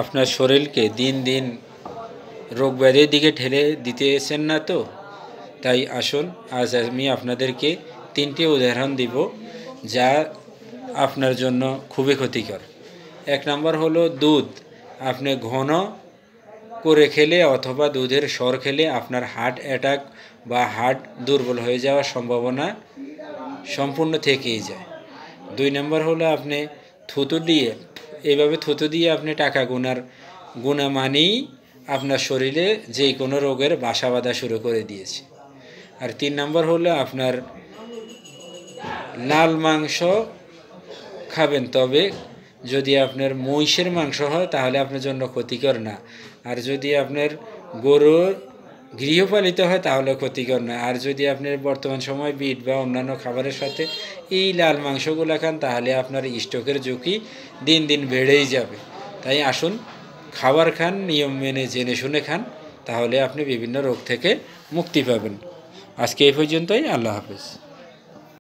আপনার শরীরকে দিন দিন রোগ ব্যাধির দিকে ঠেলে দিতেছেন না তো? তাই আসুন আজ আমি আপনাদেরকে 3টি উদাহরণ দিব যা আপনার জন্য খুবই ক্ষতিকর। 1 নম্বর হলো দুধ। আপনি ঘন করে খেলে অথবা দুধের সর খেলে আপনার হার্ট অ্যাটাক বা হার্ট দুর্বল হয়ে যাওয়ার সম্ভাবনা সম্পূর্ণ থেকেই যায়। 2 নম্বর হলো আপনি থুতু দিয়ে এইভাবে থুতু দিয়ে আপনি টাকা গুনা মানেই আপনার শরীরে যে কোনো রোগের বাসা বাঁধা শুরু করে দিয়েছে। আর 3 নম্বর হলো আপনার লাল মাংস খাবেন, তবে যদি আপনার মহিষের মাংস হয় তাহলে আপনার জন্য ক্ষতিকর না। আর যদি আপনার গরুর গৃহপালিত হয় তাহলে ক্ষতিকর না। আর যদি আপনার বর্তমান সময় বিট বা অন্যান্য খাবারের সাথে এই লাল মাংসগুলো খান তাহলে আপনার স্ট্রোকের ঝুঁকি দিন দিন বেড়েই যাবে। তাই আসুন খাবার খান, নিয়ম মেনে জেনে শুনে খান, তাহলে আপনি বিভিন্ন রোগ থেকে মুক্তি পাবেন। আজকে এই পর্যন্তই। আল্লাহ হাফেজ।